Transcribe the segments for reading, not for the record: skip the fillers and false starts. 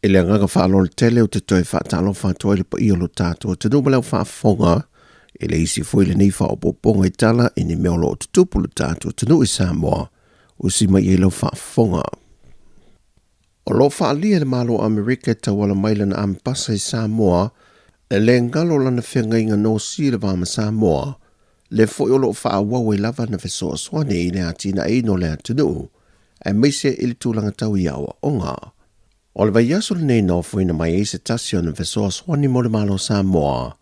le nganga whaalol tele o te toi whaatalo whaatoa le pa iolo tātua te numalau whaafonga le isi foi le nei whaopoponga I Tala ni meolo o tutupu le tātua te nui Sāmoa o si mai ilo whaafonga. O lo whaalia le malo Amerika tawala mailana ampasa I Sāmoa le ngalo lana whenga inga no si le vama Sāmoa le foi o lo whaawau I lava na whesoa swane I le atina eino le atunu e meise ili tūlanga tau I awa onga. O le vai aso le nei no fuina mai e se tasio na whesoa swani mo le malo Sāmoa.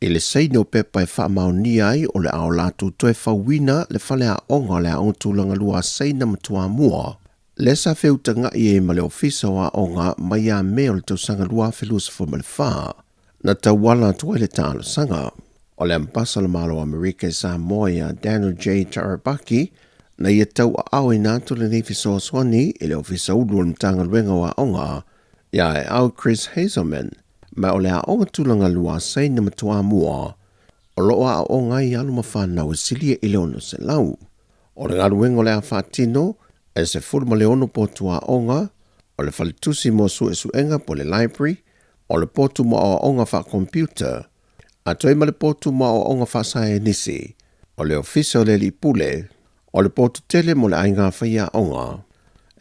E le seino pepa e whaamau ni ai o le ao latu toe whawina le whale a onga le a tūlanga lua seina matua mua. Le sa whiutanga I e ma le ofisa o a onga mai a mea o le tausanga lua whelus fuma le wha. Na tawala tuai le tālo sanga. O le ampasa le malo Amerika I Samoa ia Daniel J. Tarabaki na ia tau a au I nātu le nei whesoa swani I le ofisa ulu o le mtanga luenga o a onga ia e au Chris Hazelman ma o le a onga tūlanga lua sei na matua mua o lo a onga I alu mawhanau silia I le ono se lau. O le ngaruenga o le a whaatino e se fulma le ono potu a onga o le falitusi mo su e suenga po le library o le potu mo a onga wha computer a toi ma le potu mo a onga wha sae nisi o le ofisa o le li pule o le potu tele mo le ainga whaia onga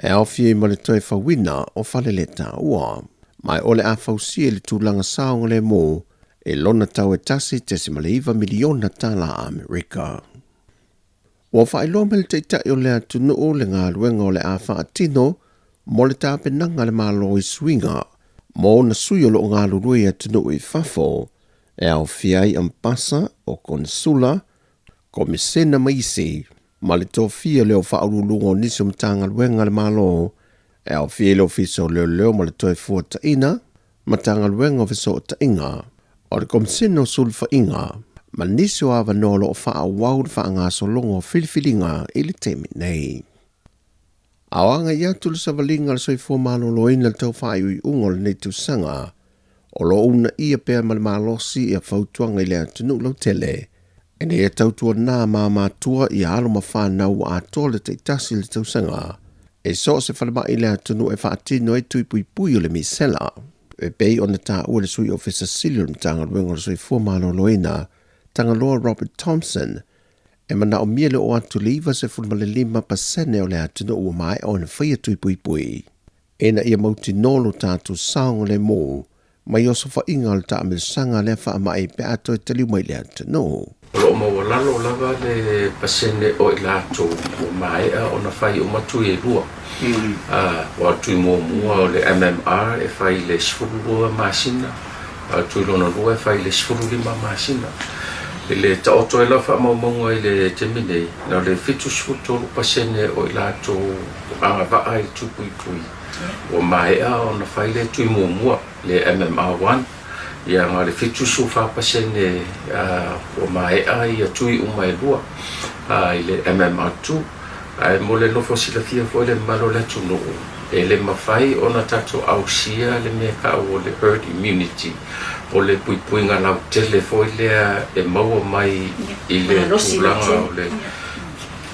e au fie mo le toi whawina o whale le ta ua. Mai ole a fausia le tūlanga saonga le mō e lona tau e tasi te se maleiva miliona tala Amerika. Ua whaeloa me le teitai o le atunu o le ngā luenga o le a whaatino mo le tāpenanga le malo I swinga mo na sui o lo ngā lurui atunu I whafo e au fiai ampasa o konsula ko mesena maisi ma le tōwhia leo whaarulungo nisi o mtanga luenga le malo e au fie leo fiso leo ma le toi fua taina ma tanga luenga o fiso tainga o le komsino sulfa inga ma nisi o awa nolo o wha wau le wha ngā solongo filifilinga I le temi nei. Awanga ia tulu sa valinga le soi fua malo loina le tau wha iui ungo le neitu sanga o lo una ia pēr ma le malosi ia fautuanga I le atunu lau tele e ne e tautua nā mātua I alo ma whanau a toa le teitasi le tausanga e so se whalama I le atunu e whaatino e tuipui pui o le misela e pei o na tā ua le sui ofisa silio na tanga luenga le sui fua malo loina tanga loa Robert Thompson e mana o miele o atu liva se fulma le 5% o le atunu ua mai o na whaia tuipui pui e na ia mauti nolo tātu saonga le mō mai oso wha inga le tā me sanga le wha mai pe ato e tali mai le atunu. Lo mo lalo lava le pasene o ilato o mai o na fai o matu e lua. Wa tu mo o le MMR e fai le sfulu masina. Tu lona lua e fai le sfulu lima masina. Le ta oto e la fa mo mo le temine na le fitu sfuto pasene o ilato anga va ai tu pui pui. O mai o na fai le tu mo le MMR1 ia ngā le fitu sufa pasene o mai ai a tui umai lua I le MMR2 ai mo le nofo sila fia fo le malo le tunu e le mawhai o na tato ausia le mea ka o le herd immunity o le pui pui ngā lau tele fo le e maua mai I le tūlanga o le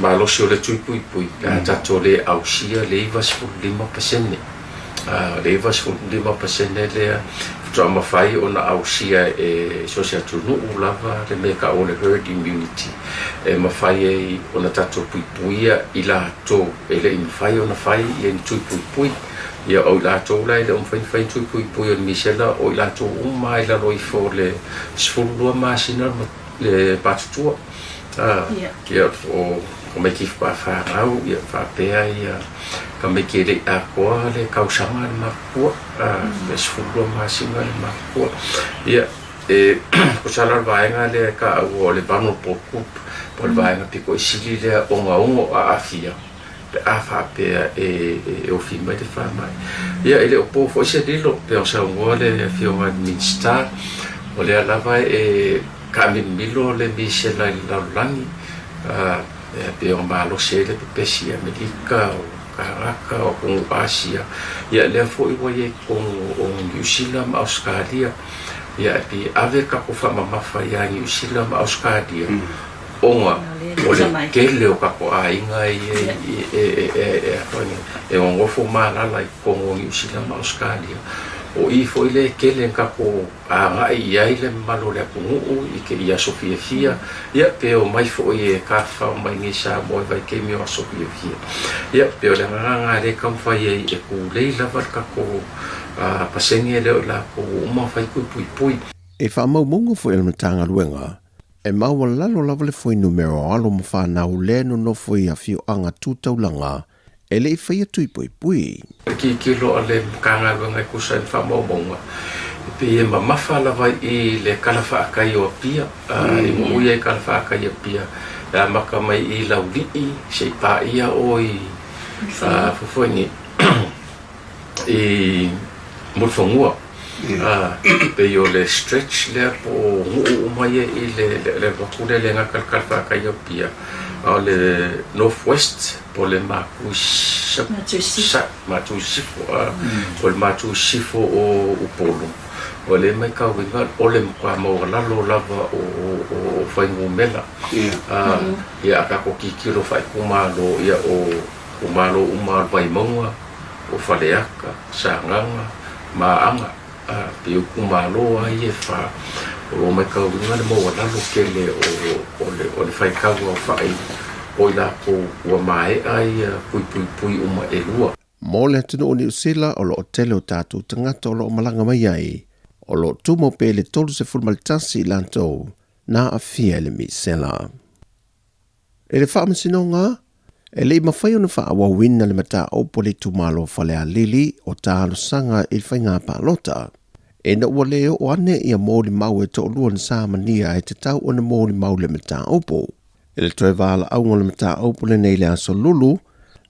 malosi o le tui pui pui tato le ausia le iwa 5% le iwa 5% le Tra mawhai o na ausia e sosia tunu lava le meka o le herd immunity. E mawhai e o na tato pui puia I la to e le mawhai o na whai I en tui pui pui. Ia o la to la e le whai tui pui pui o misela o la to mai la roi fo le sfurulua masina le patutua. Ia o me kif pa whanau ia whapea ia ka me ke le a koa le kausanga le makua le sfurulua masina le makua ia e kusala vaenga le ka o le bano pokup po le vaenga piko isili le onga a afia le a whapea e o fima te whamai ia ele o po fo se dilo pe o sa ungoa le fionga minsta o le alava e ka milo le misela I laulangi pe o malo se le pepesi Amerika o Karaka o Kongo Asia ia le fo I wae o New Zealand Australia ia pe ave ka ko fa mama fa ia New Zealand Australia onga o le kele o kako a inga e ngofo malala I kongo New Zealand ma Australia o I foi le kele kako a ngai ia le malo le pungu I ke ia Sofia fia ia pe o mai foi e kafa o mai ngi Sāmoa vai ke mi o Sofia fia ia pe o le nganga le kam fai e ku le lava kako pasenge le la ko uma fai pui e fa mau mongo foi le matanga luenga e mau lalo lava le foi numero alo mo fa na uleno no foi a fio anga tutaulanga e le fai tui pui ki lo ale kanga nga ko sa fa mau monga pe e mafa lava I le kalafa kai o pia I mo ia kalafa kai o pia la maka mai I lauli se pa ia oi fofoni e mo fongua pe yo le stretch le po mai I le bakule le nga kalafa kai o pia le northwest po le matu sifo o le matu sifo o upolo o le mai ka winga o le mka mo lalo lava o faingu mela ia ka ko kikiro fai kumalo ia o kumalo uma vai monga o faleaka sanganga maanga pe kumalo ai fa o mai ka winga mo lalo kele o le fai ka o fai o la ko wa mai ai pui uma elua mo le tino o New Zealand o lo tele o tatu tangata o lo malanga mai ai o lo tumo pe le tolu se fulmalitasi lantou na a fia le misela. E le wha masinonga, e le mawhai ona wha awa wina le mata o pole tumalo whale a lili o tālo sanga I whainga pālota. E na ua leo o ane ia mōli mau e to luan Sāmania e te tau ona mōli mau le mata opo. E le toe wala aunga le mata opo le nei le aso lulu,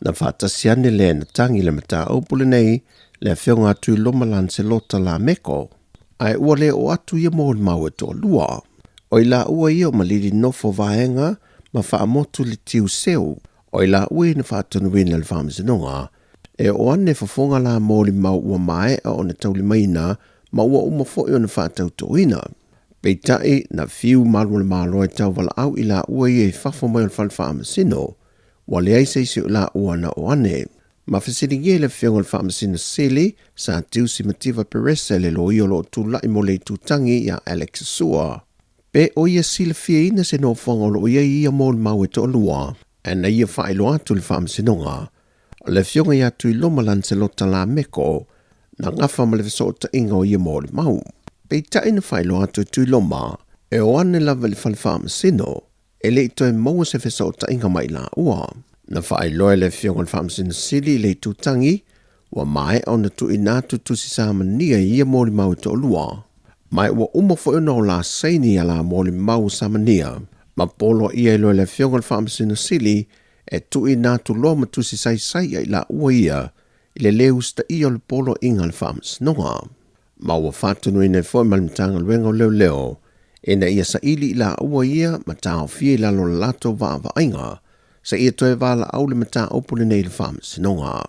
na whaatasiane le na tangi le mata opo le nei, le whionga atu loma lan se lota la meko. Ai ua leo o atu ia mōli mau e to lua. O ila ua ia o malili nofo vaenga, ma whaamotu li tiu seu. O ila ua ina whaatunuina le whaamisinonga, e o ane whafonga la mōli mau ua mae a o na tauli maina, ma ua umafoi o na whaatautoina. Peitai na fiu malu le malo e tau wala au ila ua ia I whafo mai o le whaamisino, wale ai seisi o la ua na o ane. Ma whasiringie le whionga le whaamasina sele, sa tiusi mativa peresa le lo iolo o tu lai mo le tutangi ia Alex Sua. Pe o ia sila fia ina se no whanga lo ia ia mōli mau e to lua, e na ia whaelo atu le whaamisinonga. O le whionga ia tui loma lan se lota la meko, na ngafa ma le visota inga o ia mōli mau. Pei ta ina whaelo atu tui loma, e o ane lava le whaamisino, e le ito e maua se visota inga mai la ua. Na whaeloa le whionga le whaamisino sili le tutangi, wa mai au na tu inatu tu si Sāmania ia mōli mau to lua. Mai ua umafo ina o la saini a la mōli mau Sāmania. Ma polo ia ilo le whionga le whaamisino sili, e tu inatu loma tu si sai ai la ua ia, I le leu sta ia le polo inga le whaamisinonga. Ma ua whatunu ina fwoi malimtanga luenga o leo, ina ia sa ili la ua ia, ma tau fie la lo lato va ainga, sa ia toe wala au le mata opule nei le whaamisinonga.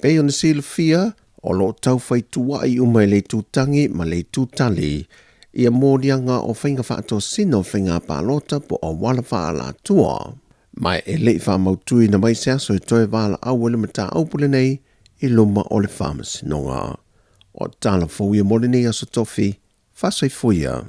Pei ona sila fia, o lo tau whai tua I umai le tutangi ma le tutali, ia mōrianga o whainga whaato sino whainga pālota po o wala whaala tua. Mai e le whaamautui na mai se aso e toe wala au le mata opule nei, I luma o le whaamisinonga. O Tala fōia mole nei aso tofi, whasai fuia.